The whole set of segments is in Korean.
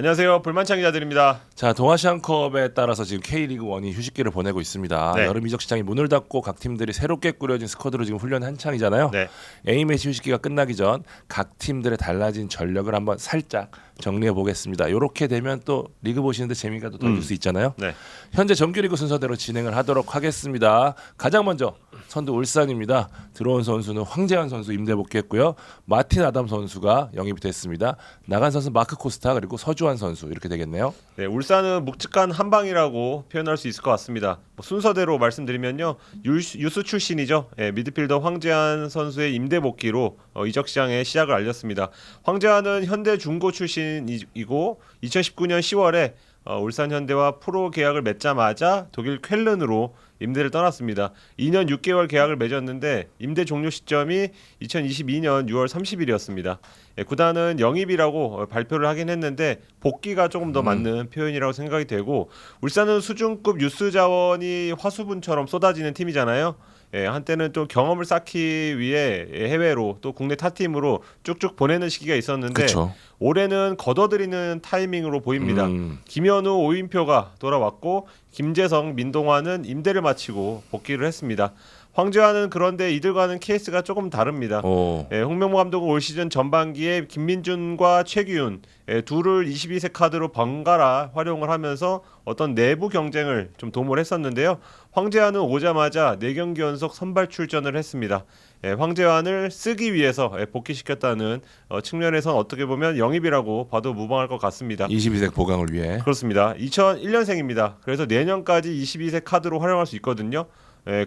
안녕하세요. 불만창 기자들입니다. 자, 동아시안컵에 따라서 지금 K리그1이 휴식기를 보내고 있습니다. 네. 여름 이적 시장이 문을 닫고 각 팀들이 새롭게 꾸려진 스쿼드로 지금 훈련 한창이잖아요. 네. A매치 휴식기가 끝나기 전 각 팀들의 달라진 전력을 한번 살짝 정리해 보겠습니다. 이렇게 되면 또 리그 보시는데 재미가 또 더질 수 있잖아요. 네. 현재 정규리그 순서대로 진행을 하도록 하겠습니다. 가장 먼저 선두 울산입니다. 들어온 선수는 황재환 선수 임대 복귀했고요. 마틴 아담 선수가 영입이 됐습니다. 나간 선수 마크 코스타 그리고 서주환 선수 이렇게 되겠네요. 네, 울산은 묵직한 한방이라고 표현할 수 있을 것 같습니다. 순서대로 말씀드리면요, 유스 출신이죠. 미드필더 황재환 선수의 임대 복귀로 이적 시장의 시작을 알렸습니다. 황재환은 현대 중고 출신이고 2019년 10월에 울산 현대와 프로 계약을 맺자마자 독일 쾰른으로 임대를 떠났습니다. 2년 6개월 계약을 맺었는데 임대 종료 시점이 2022년 6월 30일이었습니다. 구단은 영입이라고 발표를 하긴 했는데 복귀가 조금 더 맞는 표현이라고 생각이 되고, 울산은 수준급 유스 자원이 화수분처럼 쏟아지는 팀이잖아요. 한때는 또 경험을 쌓기 위해 해외로 또 국내 타팀으로 쭉쭉 보내는 시기가 있었는데 그쵸. 올해는 걷어들이는 타이밍으로 보입니다. 김현우, 오인표가 돌아왔고 김재성, 민동환은 임대를 마치고 복귀를 했습니다. 황재환은 그런데 이들과는 케이스가 조금 다릅니다. 홍명보 감독은 올 시즌 전반기에 김민준과 최기훈 둘을 22세 카드로 번갈아 활용을 하면서 어떤 내부 경쟁을 좀 도모를 했었는데요. 황재환은 오자마자 4경기 연속 선발 출전을 했습니다. 황재환을 쓰기 위해서 복귀시켰다는 측면에선 어떻게 보면 영입이라고 봐도 무방할 것 같습니다. 22세 보강을 위해. 그렇습니다. 2001년생입니다. 그래서 내년까지 22세 카드로 활용할 수 있거든요.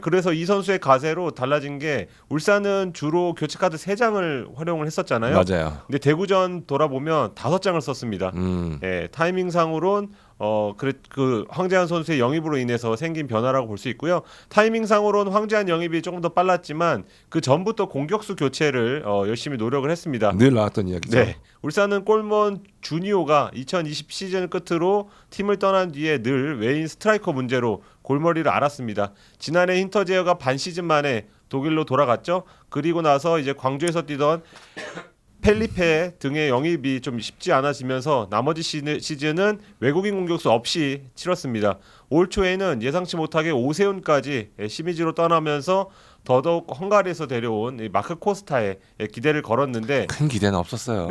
그래서 이 선수의 가세로 달라진 게, 울산은 주로 교체 카드 3장을 활용을 했었잖아요. 맞아요. 근데 대구전 돌아보면 5장을 썼습니다. 타이밍상으론 그 황재환 선수의 영입으로 인해서 생긴 변화라고 볼 수 있고요. 타이밍상으로는 황재환 영입이 조금 더 빨랐지만 그 전부터 공격수 교체를 열심히 노력을 했습니다. 늘 나왔던 이야기죠. 네, 울산은 골먼 주니오가 2020 시즌 끝으로 팀을 떠난 뒤에 늘 외인 스트라이커 문제로 골머리를 앓았습니다. 지난해 힌터제어가 반 시즌 만에 독일로 돌아갔죠. 그리고 나서 이제 광주에서 뛰던 펠리페 등의 영입이 좀 쉽지 않아지면서 나머지 시즌은 외국인 공격수 없이 치렀습니다. 올 초에는 예상치 못하게 오세훈까지 시미즈로 떠나면서 더더욱 헝가리에서 데려온 마크 코스타에 기대를 걸었는데 큰 기대는 없었어요.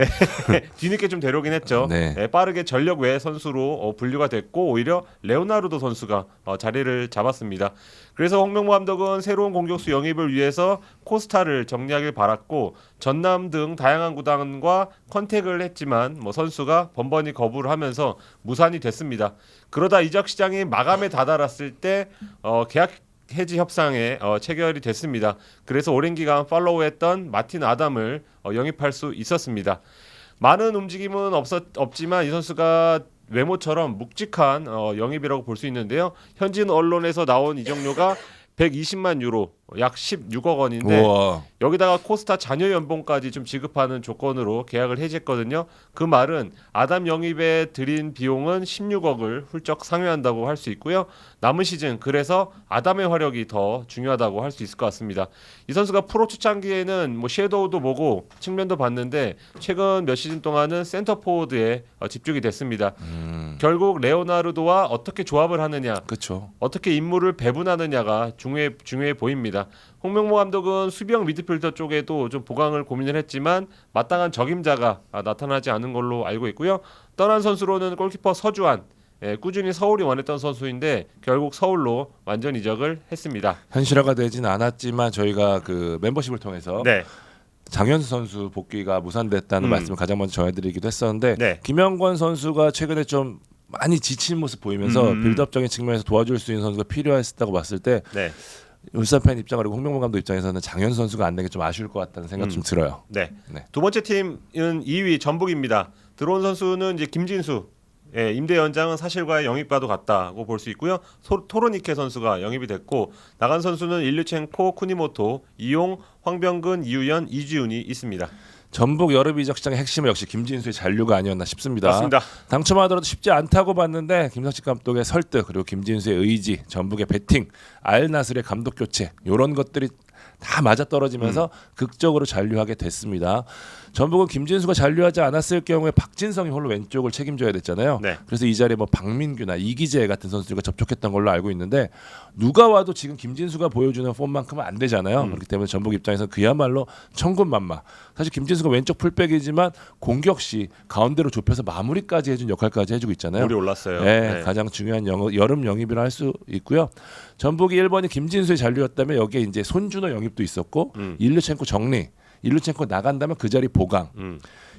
뒤늦게 좀 데려오긴 했죠. 네. 빠르게 전력 외 선수로 분류가 됐고 오히려 레오나르도 선수가 자리를 잡았습니다. 그래서 홍명보 감독은 새로운 공격수 영입을 위해서 코스타를 정리하길 바랐고 전남 등 다양한 구단과 컨택을 했지만 선수가 번번이 거부를 하면서 무산이 됐습니다. 그러다 이적 시장이 마감에 다다랐을 때 계약 해지 협상에 체결이 됐습니다. 그래서 오랜 기간 팔로우했던 마틴 아담을 영입할 수 있었습니다. 많은 움직임은 없지만 이 선수가 외모처럼 묵직한 영입이라고 볼 수 있는데요. 현진 언론에서 나온 이적료가 120만 유로, 약 16억 원인데 우와. 여기다가 코스타 자녀 연봉까지 좀 지급하는 조건으로 계약을 해지했거든요. 그 말은 아담 영입에 들인 비용은 16억을 훌쩍 상회한다고 할 수 있고요. 남은 시즌 그래서 아담의 활약이 더 중요하다고 할 수 있을 것 같습니다. 이 선수가 프로 초창기에는 섀도우도 보고 측면도 봤는데 최근 몇 시즌 동안은 센터 포워드에 집중이 됐습니다. 결국 레오나르도와 어떻게 조합을 하느냐, 그렇죠. 어떻게 임무를 배분하느냐가 중요해 보입니다. 홍명보 감독은 수비형 미드필더 쪽에도 좀 보강을 고민을 했지만 마땅한 적임자가 나타나지 않은 걸로 알고 있고요. 떠난 선수로는 골키퍼 서주환, 꾸준히 서울이 원했던 선수인데 결국 서울로 완전 이적을 했습니다. 현실화가 되진 않았지만 저희가 그 멤버십을 통해서 네, 장현수 선수 복귀가 무산됐다는 말씀을 가장 먼저 전해드리기도 했었는데, 네. 김영권 선수가 최근에 좀 많이 지친 모습 보이면서 빌드업적인 측면에서 도와줄 수 있는 선수가 필요했다고 봤을 때 네, 울산 팬 입장 그리고 홍명보 감독 입장에서는 장현수 선수가 안 된 게 좀 아쉬울 것 같다는 생각 좀 들어요. 네. 네. 두 번째 팀은 2위 전북입니다. 들어온 선수는 이제 김진수. 임대 연장은 사실과의 영입과도 같다고 볼 수 있고요. 토로니케 선수가 영입이 됐고 나간 선수는 일류첸코, 쿠니모토, 이용, 황병근, 이우연, 이주윤이 있습니다. 전북 여름 이적 시장의 핵심은 역시 김진수의 잔류가 아니었나 싶습니다. 맞습니다. 당첨하더라도 쉽지 않다고 봤는데 김성식 감독의 설득 그리고 김진수의 의지, 전북의 배팅, 알나슬의 감독 교체 이런 것들이 다 맞아 떨어지면서 극적으로 잔류하게 됐습니다. 전북은 김진수가 잔류하지 않았을 경우에 박진성이 홀로 왼쪽을 책임져야 됐잖아요. 네. 그래서 이 자리에 뭐 박민규나 이기재 같은 선수들과 접촉했던 걸로 알고 있는데 누가 와도 지금 김진수가 보여주는 폼만큼은 안 되잖아요. 그렇기 때문에 전북 입장에서 그야말로 천군만마. 사실 김진수가 왼쪽 풀백이지만 공격 시 가운데로 좁혀서 마무리까지 해준 역할까지 해주고 있잖아요. 물이 올랐어요. 네, 네. 가장 중요한 여름 영입이라 할 수 있고요. 전북이 1번이 김진수의 잔류였다면 여기에 이제 손준호 영입도 있었고 일류첸코 정리, 일류첸코 나간다면 그 자리 보강.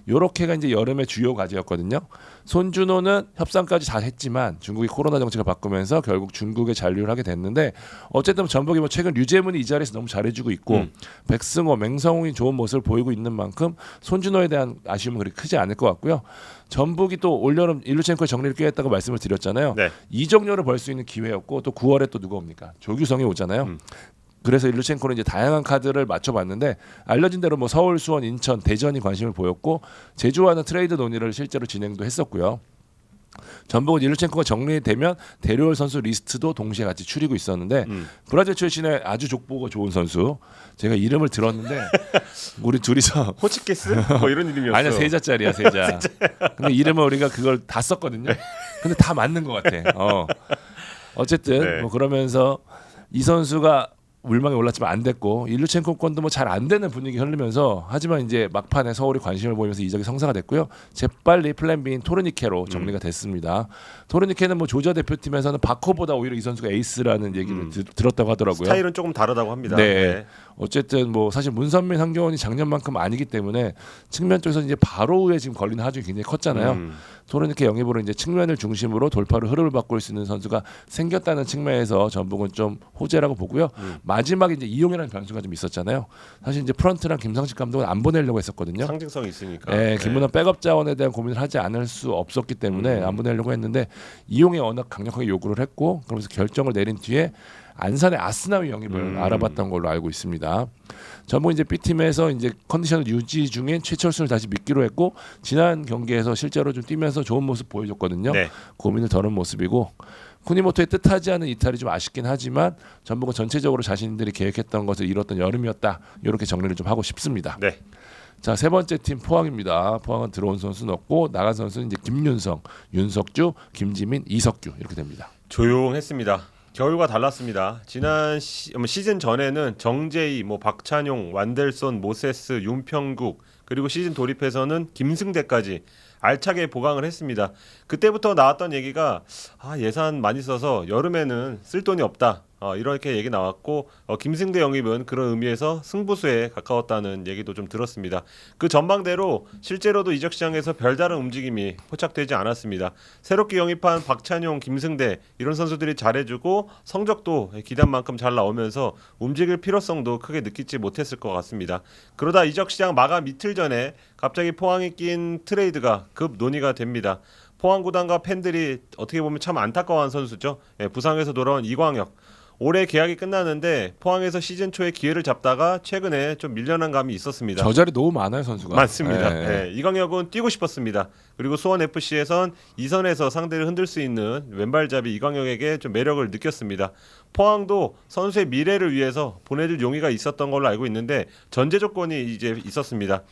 요렇게가 이제 여름의 주요 과제였거든요. 손준호는 협상까지 다 했지만 중국이 코로나 정책을 바꾸면서 결국 중국에 잔류를 하게 됐는데 어쨌든 전북이 뭐 최근 류재문이 이 자리에서 너무 잘해주고 있고 백승호, 맹성웅이 좋은 모습을 보이고 있는 만큼 손준호에 대한 아쉬움은 그리 크지 않을 것 같고요. 전북이 또 올여름 일루첸코의 정리를 꾀했다고 말씀을 드렸잖아요. 네. 이적료를 벌 수 있는 기회였고 또 9월에 또 누가 옵니까? 조규성이 오잖아요. 그래서 일루첸코는 이제 다양한 카드를 맞춰봤는데 알려진 대로 뭐 서울, 수원, 인천, 대전이 관심을 보였고 제주와는 트레이드 논의를 실제로 진행도 했었고요. 전북은 일루첸코가 정리되면 데려올 선수 리스트도 동시에 같이 추리고 있었는데 브라질 출신의 아주 족보가 좋은 선수 제가 이름을 들었는데 우리 둘이서 호치키스 뭐 이런 이름이었어. 아니야 세자짜리야 세자. 근데 이름을 우리가 그걸 다 썼거든요. 근데 다 맞는 것 같아. 어쨌든 네. 뭐 그러면서 이 선수가 물망에 올랐지만 안 됐고 일루첸코 건도 뭐 잘 안 되는 분위기 흐르면서 하지만 이제 막판에 서울이 관심을 보이면서 이적이 성사가 됐고요. 재빨리 플랜 B인 토르니케로 정리가 됐습니다. 토르니케는 뭐 조자 대표팀에서는 바코보다 오히려 이 선수가 에이스라는 얘기를 들었다고 하더라고요. 스타일은 조금 다르다고 합니다. 네. 어쨌든 뭐 사실 문선민, 한경원이 작년만큼 아니기 때문에 측면 쪽에서 이제 바로 후에 지금 걸리는 하중이 굉장히 컸잖아요. 토르니케 영입으로 이제 측면을 중심으로 돌파로 흐름을 바꿀 수 있는 선수가 생겼다는 측면에서 전북은 좀 호재라고 보고요. 마지막에 이제 이용이라는 변수가 좀 있었잖아요. 사실 이제 프런트랑 김상식 감독은 안 보내려고 했었거든요. 상징성이 있으니까. 네, 김문환 백업 자원에 대한 고민을 하지 않을 수 없었기 때문에 안 보내려고 했는데 이용이 워낙 강력하게 요구를 했고 그러면서 결정을 내린 뒤에 안산의 아스나위 영입을 알아봤던 걸로 알고 있습니다. 전북 이제 B팀에서 이제 컨디션을 유지 중인 최철수를 다시 믿기로 했고 지난 경기에서 실제로 좀 뛰면서 좋은 모습 보여줬거든요. 네. 고민을 덜은 모습이고 쿠니모토의 뜻하지 않은 이탈이 좀 아쉽긴 하지만 전북은 전체적으로 자신들이 계획했던 것을 이뤘던 여름이었다. 이렇게 정리를 좀 하고 싶습니다. 네. 자, 세 번째 팀 포항입니다. 포항은 들어온 선수는 없고 나간 선수는 이제 김윤성, 윤석주, 김지민, 이석규 이렇게 됩니다. 조용했습니다. 겨울과 달랐습니다. 지난 시즌 전에는 정재희, 뭐 박찬용, 완델손, 모세스, 윤평국 그리고 시즌 돌입해서는 김승대까지 알차게 보강을 했습니다. 그때부터 나왔던 얘기가 예산 많이 써서 여름에는 쓸 돈이 없다. 이렇게 얘기 나왔고 김승대 영입은 그런 의미에서 승부수에 가까웠다는 얘기도 좀 들었습니다. 그 전망대로 실제로도 이적 시장에서 별다른 움직임이 포착되지 않았습니다. 새롭게 영입한 박찬용, 김승대 이런 선수들이 잘해주고 성적도 기대만큼 잘 나오면서 움직일 필요성도 크게 느끼지 못했을 것 같습니다. 그러다 이적 시장 마감 이틀 전에 갑자기 포항에 낀 트레이드가 급 논의가 됩니다. 포항 구단과 팬들이 어떻게 보면 참 안타까워한 선수죠. 부상에서 돌아온 이광혁. 올해 계약이 끝나는데 포항에서 시즌 초에 기회를 잡다가 최근에 좀 밀려난 감이 있었습니다. 저 자리 너무 많아요 선수가. 맞습니다. 네. 이광혁은 뛰고 싶었습니다. 그리고 수원 FC에선 2선에서 상대를 흔들 수 있는 왼발잡이 이광혁에게 좀 매력을 느꼈습니다. 포항도 선수의 미래를 위해서 보내줄 용의가 있었던 걸로 알고 있는데 전제 조건이 이제 있었습니다.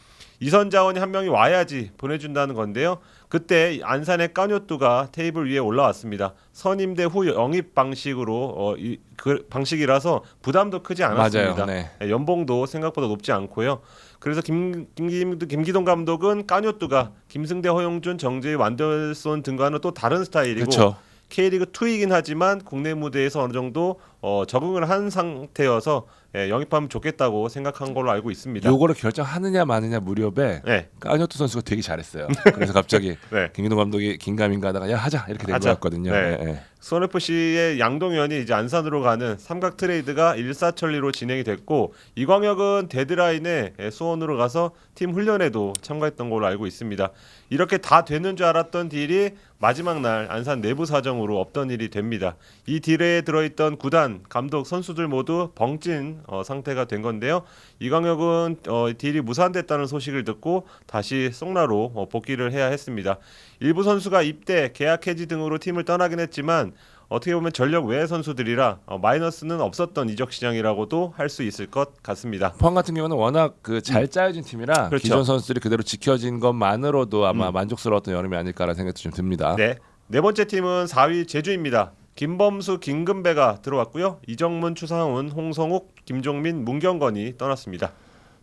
이선 자원이 한 명이 와야지 보내준다는 건데요. 그때 안산의 까뇨뚜가 테이블 위에 올라왔습니다. 선임대 후 영입 방식으로 그 방식이라서 부담도 크지 않았습니다. 맞아요. 네. 연봉도 생각보다 높지 않고요. 그래서 김기동 감독은 까뇨뚜가 김승대, 허용준, 정재희, 완델손 등과는 또 다른 스타일이고 그렇죠. K리그 2이긴 하지만 국내 무대에서 어느 정도 적응을 한 상태여서 영입하면 좋겠다고 생각한 걸로 알고 있습니다. 요거를 결정하느냐 마느냐 무렵에 네. 까녀투 선수가 되게 잘했어요. 그래서 갑자기 네. 김기동 감독이 긴가민가 하다가 야 하자 이렇게 된 거였거든요. 네. 네. 수원 FC의 양동현이 이제 안산으로 가는 삼각 트레이드가 일사천리로 진행이 됐고 이광혁은 데드라인에 수원으로 가서 팀 훈련에도 참가했던 걸로 알고 있습니다. 이렇게 다 되는 줄 알았던 딜이 마지막 날 안산 내부 사정으로 없던 일이 됩니다. 이 딜에 들어있던 구단, 감독, 선수들 모두 벙찐 상태가 된 건데요. 이광혁은 딜이 무산됐다는 소식을 듣고 다시 송라로 복귀를 해야 했습니다. 일부 선수가 입대, 계약 해지 등으로 팀을 떠나긴 했지만 어떻게 보면 전력 외 선수들이라 마이너스는 없었던 이적 시장이라고도 할 수 있을 것 같습니다. 포항 같은 경우는 워낙 그 잘 짜여진 팀이라 그렇죠. 기존 선수들이 그대로 지켜진 것만으로도 아마 만족스러웠던 여름이 아닐까라는 생각도 좀 듭니다. 네 번째 팀은 4위 제주입니다. 김범수, 김금배가 들어왔고요. 이정문, 추상훈, 홍성욱, 김종민, 문경건이 떠났습니다.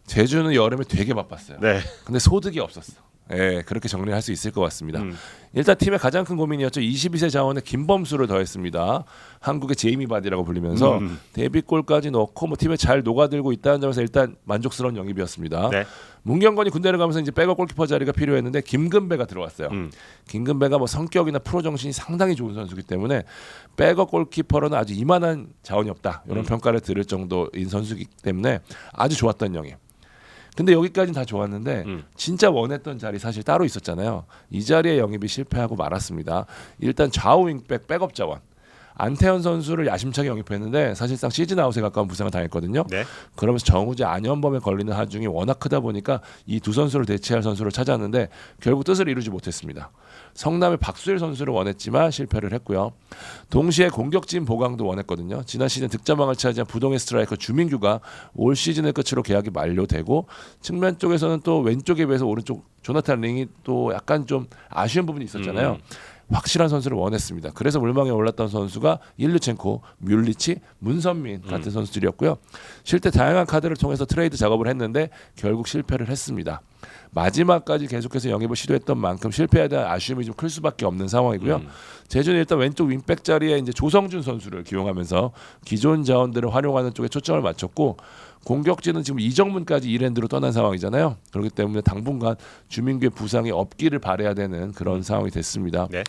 제주는 여름에 되게 바빴어요. 네. 근데 소득이 없었어. 예, 그렇게 정리할 수 있을 것 같습니다. 일단 팀의 가장 큰 고민이었죠. 22세 자원에 김범수를 더했습니다. 한국의 제이미 바디라고 불리면서 데뷔골까지 넣고 뭐 팀에 잘 녹아들고 있다는 점에서 일단 만족스러운 영입이었습니다. 네. 문경건이 군대를 가면서 이제 백업 골키퍼 자리가 필요했는데 김금배가 들어왔어요. 김금배가 뭐 성격이나 프로 정신이 상당히 좋은 선수이기 때문에 백업 골키퍼로는 아주 이만한 자원이 없다. 이런 평가를 들을 정도인 선수이기 때문에 아주 좋았던 영입. 근데 여기까지는 다 좋았는데 진짜 원했던 자리 사실 따로 있었잖아요. 이 자리에 영입이 실패하고 말았습니다. 일단 좌우 윙백 백업 자원 안태현 선수를 야심차게 영입했는데 사실상 시즌 아웃에 가까운 부상을 당했거든요. 네. 그러면서 정우재 안현범에 걸리는 하중이 워낙 크다 보니까 이 두 선수를 대체할 선수를 찾았는데 결국 뜻을 이루지 못했습니다. 성남의 박수일 선수를 원했지만 실패를 했고요. 동시에 공격진 보강도 원했거든요. 지난 시즌 득점왕을 차지한 부동의 스트라이커 주민규가 올 시즌을 끝으로 계약이 만료되고 측면 쪽에서는 또 왼쪽에 비해서 오른쪽 조나탄 링이 또 약간 좀 아쉬운 부분이 있었잖아요. 확실한 선수를 원했습니다. 그래서 물망에 올랐던 선수가 일류첸코, 뮬리치, 문선민 같은 선수들이었고요. 실제 다양한 카드를 통해서 트레이드 작업을 했는데 결국 실패를 했습니다. 마지막까지 계속해서 영입을 시도했던 만큼 실패에 대한 아쉬움이 좀 클 수밖에 없는 상황이고요. 제주는 일단 왼쪽 윙백 자리에 이제 조성준 선수를 기용하면서 기존 자원들을 활용하는 쪽에 초점을 맞췄고 공격진은 지금 이정문까지 이랜드로 떠난 상황이잖아요. 그렇기 때문에 당분간 주민규의 부상이 없기를 바라야 되는 그런 상황이 됐습니다. 네.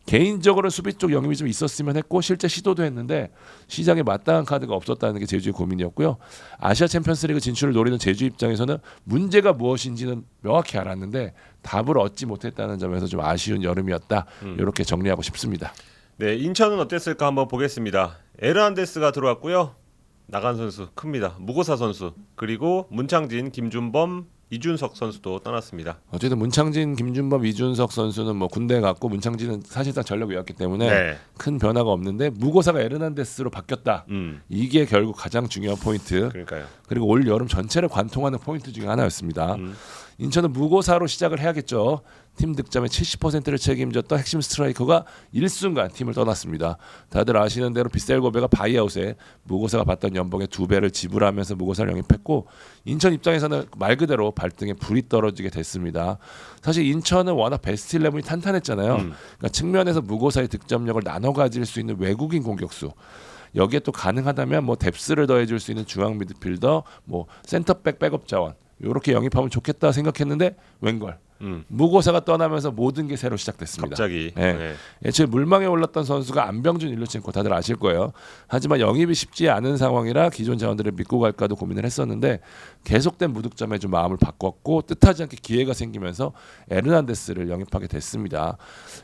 개인적으로 수비 쪽 영입이 좀 있었으면 했고 실제 시도도 했는데 시장에 마땅한 카드가 없었다는 게 제주의 고민이었고요. 아시아 챔피언스리그 진출을 노리는 제주 입장에서는 문제가 무엇인지는 명확히 알았는데 답을 얻지 못했다는 점에서 좀 아쉬운 여름이었다. 이렇게 정리하고 싶습니다. 네, 인천은 어땠을까 한번 보겠습니다. 에르난데스가 들어왔고요. 나간 선수 큽니다. 무고사 선수 그리고 문창진, 김준범, 이준석 선수도 떠났습니다. 어쨌든 문창진, 김준범, 이준석 선수는 뭐 군대 갔고 문창진은 사실상 전력 외였기 때문에 큰 변화가 없는데 무고사가 에르난데스로 바뀌었다. 이게 결국 가장 중요한 포인트. 그러니까요. 그리고 올 여름 전체를 관통하는 포인트 중에 하나였습니다. 인천은 무고사로 시작을 해야겠죠. 팀 득점의 70%를 책임졌던 핵심 스트라이커가 일순간 팀을 떠났습니다. 다들 아시는 대로 빗셀고베가 바이아웃에 무고사가 받던 연봉의 2배를 지불하면서 무고사를 영입했고 인천 입장에서는 말 그대로 발등에 불이 떨어지게 됐습니다. 사실 인천은 워낙 베스트 11이 탄탄했잖아요. 그러니까 측면에서 무고사의 득점력을 나눠 가질 수 있는 외국인 공격수 여기에 또 가능하다면 뭐 뎁스를 더해줄 수 있는 중앙 미드필더 뭐 센터백 백업 자원 이렇게 영입하면 좋겠다 생각했는데 웬걸 무고사가 떠나면서 모든 게 새로 시작됐습니다. 갑자기. 네. 애초에 물망에 올랐던 선수가 안병준, 일루첸코 다들 아실 거예요. 하지만 영입이 쉽지 않은 상황이라 기존 자원들을 믿고 갈까도 고민을 했었는데 계속된 무득점에 좀 마음을 바꿨고 뜻하지 않게 기회가 생기면서 에르난데스를 영입하게 됐습니다.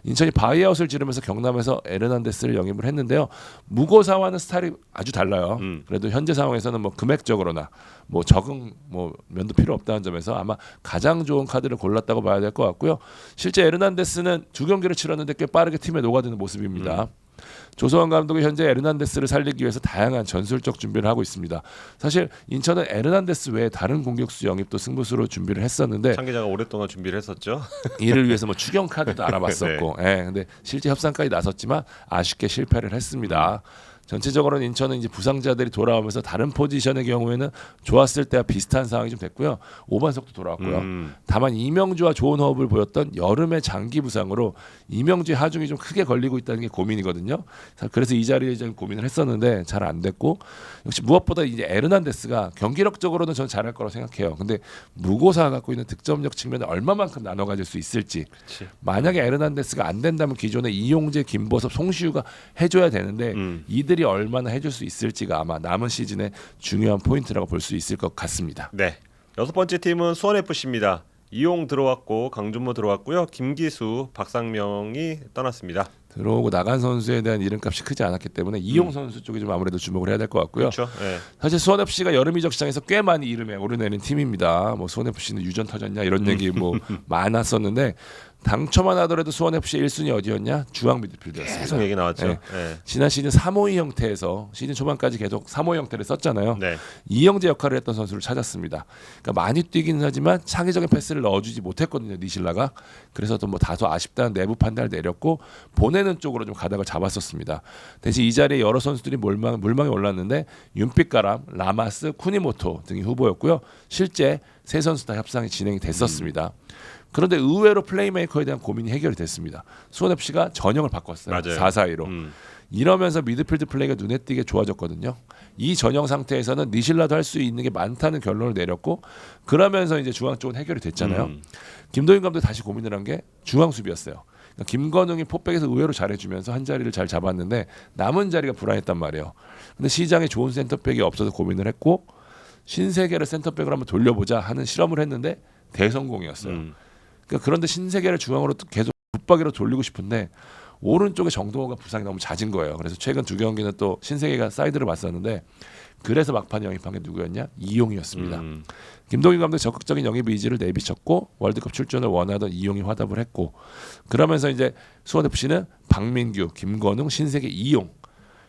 인천이 바이아웃을 지르면서 경남에서 에르난데스를 영입을 했는데요. 무고사와는 스타일이 아주 달라요. 그래도 현재 상황에서는 뭐 금액적으로나 뭐 적응 뭐 면도 필요 없다는 점에서 아마 가장 좋은 카드를 골랐다고 봐야 될 것 같고요. 실제 에르난데스는 2경기를 치렀는데 꽤 빠르게 팀에 녹아드는 모습입니다. 조성환 감독이 현재 에르난데스를 살리기 위해서 다양한 전술적 준비를 하고 있습니다. 사실 인천은 에르난데스 외에 다른 공격수 영입도 승부수로 준비를 했었는데 창 기자가 오랫동안 준비를 했었죠. 이를 위해서 뭐 추경 카드도 알아봤었고, 근데 실제 협상까지 나섰지만 아쉽게 실패를 했습니다. 전체적으로는 인천은 이제 부상자들이 돌아오면서 다른 포지션의 경우에는 좋았을 때와 비슷한 상황이 좀 됐고요. 오반석도 돌아왔고요. 다만 이명주와 좋은 호흡을 보였던 여름의 장기 부상으로 이명주의 하중이 좀 크게 걸리고 있다는 게 고민이거든요. 그래서 이 자리에 좀 고민을 했었는데 잘 안 됐고 역시 무엇보다 이제 에르난데스가 경기력적으로는 저는 잘할 거라고 생각해요. 근데 무고사가 갖고 있는 득점력 측면에 얼마만큼 나눠 가질 수 있을지. 만약에 에르난데스가 안 된다면 기존에 이용재, 김보섭, 송시우가 해줘야 되는데 이들이 얼마나 해줄 수 있을지가 아마 남은 시즌의 중요한 포인트라고 볼 수 있을 것 같습니다. 네. 여섯 번째 팀은 수원FC입니다. 이용 들어왔고 강준모 들어왔고요. 김기수, 박상명이 떠났습니다. 들어오고 나간 선수에 대한 이름값이 크지 않았기 때문에 이용 선수 쪽이 좀 아무래도 주목을 해야 될 것 같고요. 그렇죠. 네. 사실 수원FC가 여름 이적 시장에서 꽤 많이 이름에 오르내린 팀입니다. 뭐 수원FC는 유전 터졌냐 이런 얘기 뭐 많았었는데 당초만 하더라도 수원 FC 1순위 어디였냐? 중앙 미드필더였습니다. 계속 얘기 나왔죠. 네. 네. 지난 시즌 3-5-2 형태에서 시즌 초반까지 계속 3-5 형태를 썼잖아요. 네. 이영재 역할을 했던 선수를 찾았습니다. 그러니까 많이 뛰긴 하지만 창의적인 패스를 넣어주지 못했거든요. 니실라가. 그래서 또 뭐 다소 아쉽다는 내부 판단을 내렸고 보내는 쪽으로 좀 가닥을 잡았었습니다. 대신 이 자리에 여러 선수들이 물망에 올랐는데 윤빛가람, 라마스, 쿠니모토 등이 후보였고요. 실제 세 선수 다 협상이 진행이 됐었습니다. 그런데 의외로 플레이메이커에 대한 고민이 해결이 됐습니다. 수원FC가 전형을 바꿨어요. 맞아요. 4-4-2로. 이러면서 미드필드 플레이가 눈에 띄게 좋아졌거든요. 이 전형 상태에서는 니실라도 할 수 있는 게 많다는 결론을 내렸고 그러면서 이제 중앙 쪽은 해결이 됐잖아요. 김도윤 감독이 다시 고민을 한 게 중앙 수비였어요. 그러니까 김건웅이 포백에서 의외로 잘해주면서 한 자리를 잘 잡았는데 남은 자리가 불안했단 말이에요. 근데 시장에 좋은 센터백이 없어서 고민을 했고 신세계를 센터백으로 한번 돌려보자 하는 실험을 했는데 대성공이었어요. 그러니까 그런데 신세계를 중앙으로 계속 붙박이로 돌리고 싶은데 오른쪽에 정동호가 부상이 너무 잦은 거예요. 그래서 최근 두 경기는 또 신세계가 사이드를 봤었는데 그래서 막판 영입한 게 누구였냐? 이용이었습니다. 김동인 감독 적극적인 영입 의지를 내비쳤고 월드컵 출전을 원하던 이용이 화답을 했고 그러면서 이제 수원FC는 박민규, 김건웅, 신세계, 이용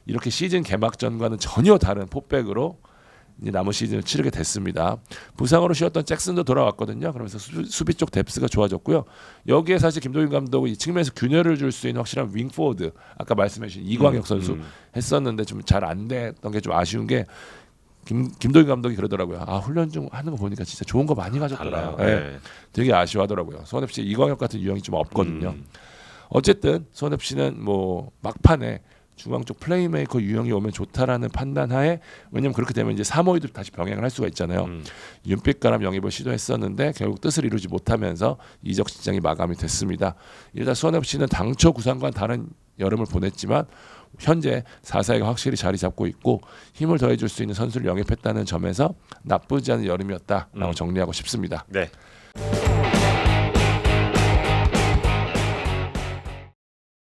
이렇게 시즌 개막전과는 전혀 다른 포백으로 이제 남은 시즌을 치르게 됐습니다. 부상으로 쉬었던 잭슨도 돌아왔거든요. 그러면서 수비 쪽 뎁스가 좋아졌고요. 여기에 사실 김도윤 감독이 이 측면에서 균열을 줄 수 있는 확실한 윙포워드 아까 말씀해주신 이광혁 선수 했었는데 좀 잘 안 됐던 게 좀 아쉬운 게 김도윤 감독이 그러더라고요. 아 훈련 중 하는 거 보니까 진짜 좋은 거 많이 가졌더라. 네. 되게 아쉬워하더라고요. 수원FC 이광혁 같은 유형이 좀 없거든요. 어쨌든 수원FC는 뭐 막판에 중앙 쪽 플레이메이커 유형이 오면 좋다라는 판단하에 왜냐면 그렇게 되면 이제 3-5-2도 다시 병행을 할 수가 있잖아요. 윤빛가람 영입을 시도했었는데 결국 뜻을 이루지 못하면서 이적 시장이 마감이 됐습니다. 일단 수원FC는 당초 구상과는 다른 여름을 보냈지만 현재 4-4-2가 확실히 자리 잡고 있고 힘을 더해줄 수 있는 선수를 영입했다는 점에서 나쁘지 않은 여름이었다라고 정리하고 싶습니다. 네.